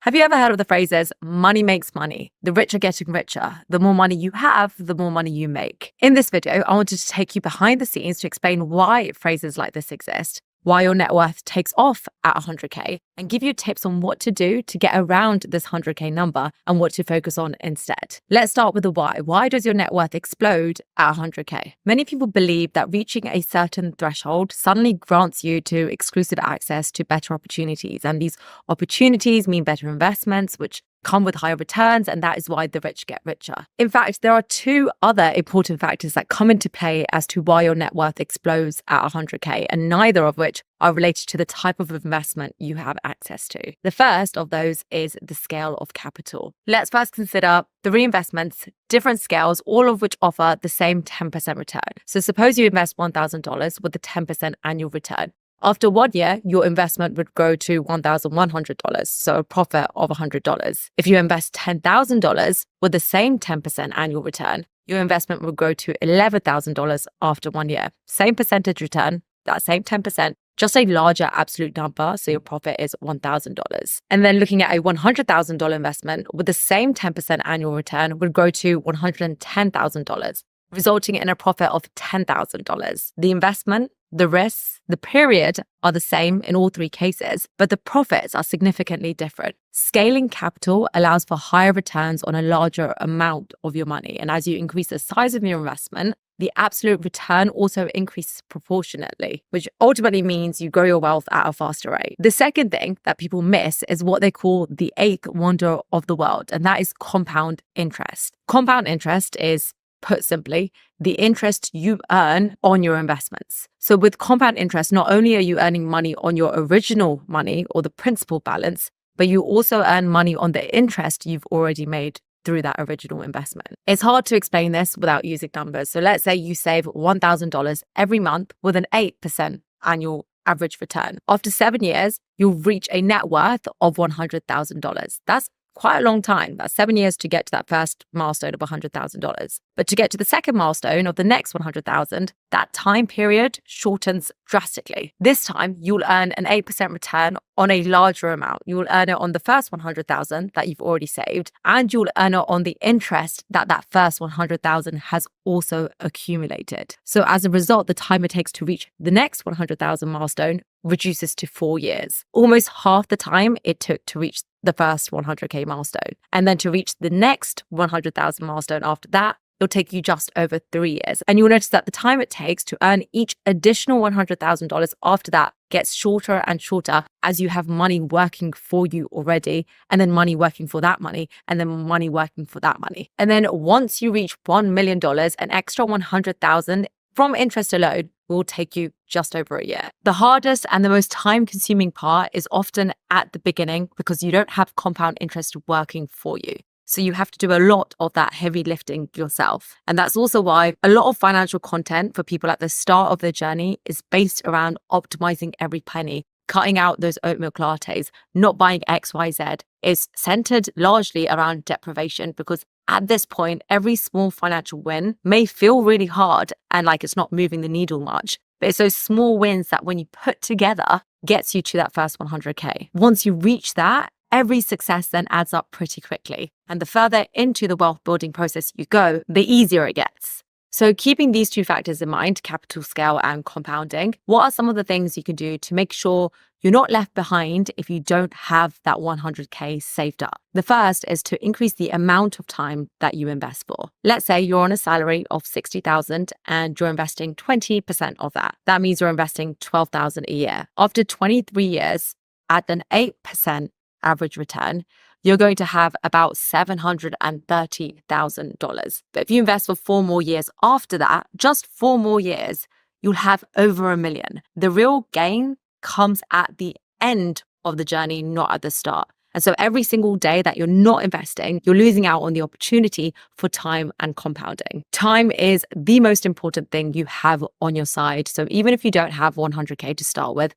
Have you ever heard of the phrases, money makes money, the rich are getting richer, the more money you have, the more money you make? In this video, I wanted to take you behind the scenes to explain why phrases like this exist, why your net worth takes off at 100K, and give you tips on what to do to get around this 100K number and what to focus on instead. Let's start with the why. Why does your net worth explode at 100K? Many people believe that reaching a certain threshold suddenly grants you to exclusive access to better opportunities. And these opportunities mean better investments, which come with higher returns, and that is why the rich get richer. In fact, there are two other important factors that come into play as to why your net worth explodes at 100K, and neither of which are related to the type of investment you have access to. The first of those is the scale of capital. Let's first consider three investments, different scales, all of which offer the same 10% return. So suppose you invest $1,000 with a 10% annual return. After 1 year, your investment would grow to $1,100, so a profit of $100. If you invest $10,000 with the same 10% annual return, your investment would grow to $11,000 after 1 year. Same percentage return, that same 10%, just a larger absolute number, so your profit is $1,000. And then looking at a $100,000 investment with the same 10% annual return would grow to $110,000, resulting in a profit of $10,000. The investment, the risks, the period are the same in all three cases, but the profits are significantly different. Scaling capital allows for higher returns on a larger amount of your money. And as you increase the size of your investment, the absolute return also increases proportionately, which ultimately means you grow your wealth at a faster rate. The second thing that people miss is what they call the eighth wonder of the world, and that is compound interest. Compound interest is, put simply, the interest you earn on your investments. So with compound interest, not only are you earning money on your original money or the principal balance, but you also earn money on the interest you've already made through that original investment. It's hard to explain this without using numbers. So let's say you save $1,000 every month with an 8% annual average return. After 7 years, you'll reach a net worth of $100,000. That's quite a long time. That's 7 years to get to that first milestone of $100,000. But to get to the second milestone of the next 100,000, that time period shortens drastically. This time, you'll earn an 8% return on a larger amount. You will earn it on the first 100,000 that you've already saved, and you'll earn it on the interest that that first 100,000 has also accumulated. So as a result, the time it takes to reach the next 100,000 milestone reduces to 4 years, almost half the time it took to reach the first 100K milestone. And then to reach the next 100,000 milestone after that, it'll take you just over 3 years. And you'll notice that the time it takes to earn each additional $100,000 after that gets shorter and shorter as you have money working for you already, and then money working for that money, and then money working for that money. And then once you reach $1 million, an extra 100,000 from interest alone will take you just over a year. The hardest and the most time-consuming part is often at the beginning because you don't have compound interest working for you. So you have to do a lot of that heavy lifting yourself. And that's also why a lot of financial content for people at the start of their journey is based around optimizing every penny, cutting out those oat milk lattes, not buying XYZ, is centered largely around deprivation, because at this point, every small financial win may feel really hard and like it's not moving the needle much. But it's those small wins that when you put together gets you to that first 100K. Once you reach that, every success then adds up pretty quickly. And the further into the wealth building process you go, the easier it gets. So keeping these two factors in mind, capital scale and compounding, what are some of the things you can do to make sure you're not left behind if you don't have that 100K saved up? The first is to increase the amount of time that you invest for. Let's say you're on a salary of $60,000 and you're investing 20% of that. That means you're investing $12,000 a year. After 23 years, at an 8% average return, you're going to have about $730,000. But if you invest for 4 more years after that, just 4 more years, you'll have over $1 million. The real gain comes at the end of the journey, not at the start. And so every single day that you're not investing, you're losing out on the opportunity for time and compounding. Time is the most important thing you have on your side. So even if you don't have 100K to start with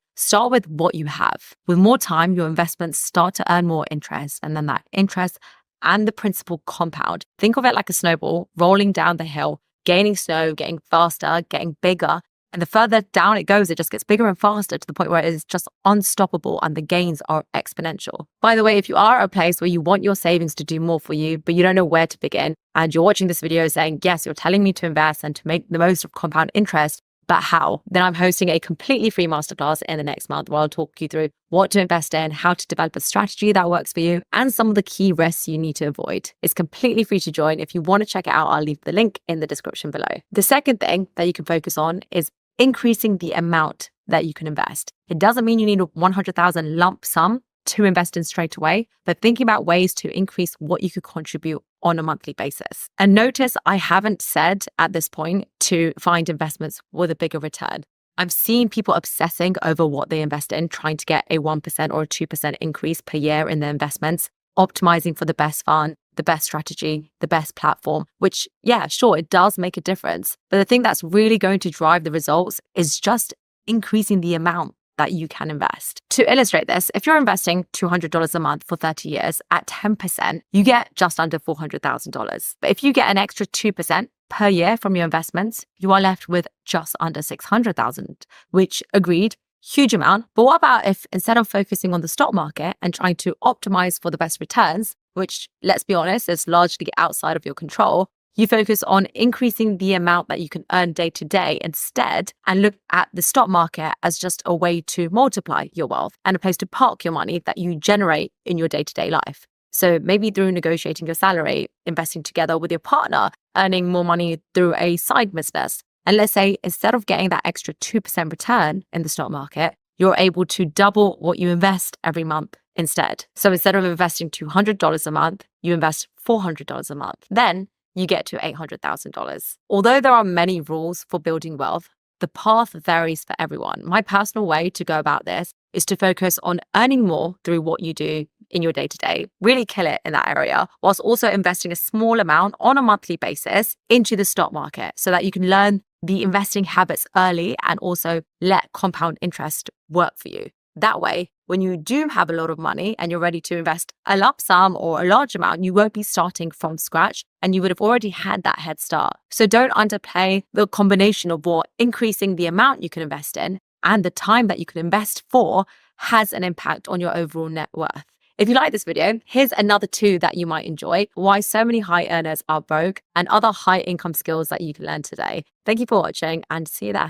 what you have. With more time, your investments start to earn more interest, and then that interest and the principal compound. Think of it like a snowball rolling down the hill, gaining snow, getting faster, getting bigger, And the further down it goes, it just gets bigger and faster to the point where it is just unstoppable and the gains are exponential. By the way, if you are at a place where you want your savings to do more for you, but you don't know where to begin, and you're watching this video saying, yes, you're telling me to invest and to make the most of compound interest, but how? Then I'm hosting a completely free masterclass in the next month where I'll talk you through what to invest in, how to develop a strategy that works for you, and some of the key risks you need to avoid. It's completely free to join. If you want to check it out, I'll leave the link in the description below. The second thing that you can focus on is increasing the amount that you can invest. It doesn't mean you need a 100,000 lump sum to invest in straight away, but thinking about ways to increase what you could contribute on a monthly basis. And notice I haven't said at this point to find investments with a bigger return. I'm seeing people obsessing over what they invest in, trying to get a 1% or a 2% increase per year in their investments, optimizing for the best fund, the best strategy, the best platform, which, yeah, sure, it does make a difference. But the thing that's really going to drive the results is just increasing the amount that you can invest. To illustrate this, if you're investing $200 a month for 30 years at 10%, you get just under $400,000. But if you get an extra 2% per year from your investments, you are left with just under 600,000, which, agreed, huge amount. But what about if instead of focusing on the stock market and trying to optimize for the best returns, which, let's be honest, is largely outside of your control, you focus on increasing the amount that you can earn day to day instead and look at the stock market as just a way to multiply your wealth and a place to park your money that you generate in your day-to-day life. So maybe through negotiating your salary, investing together with your partner, earning more money through a side business. And let's say instead of getting that extra 2% return in the stock market, you're able to double what you invest every month instead. So instead of investing $200 a month, you invest $400 a month. Then you get to $800,000. Although there are many rules for building wealth, the path varies for everyone. My personal way to go about this is to focus on earning more through what you do in your day-to-day, really kill it in that area, whilst also investing a small amount on a monthly basis into the stock market so that you can learn the investing habits early and also let compound interest work for you. That way, when you do have a lot of money and you're ready to invest a lump sum or a large amount, you won't be starting from scratch and you would have already had that head start. So don't underplay the combination of what increasing the amount you can invest in and the time that you can invest for has an impact on your overall net worth. If you like this video, here's another 2 that you might enjoy: why so many high earners are broke and other high income skills that you can learn today. Thank you for watching and see you there.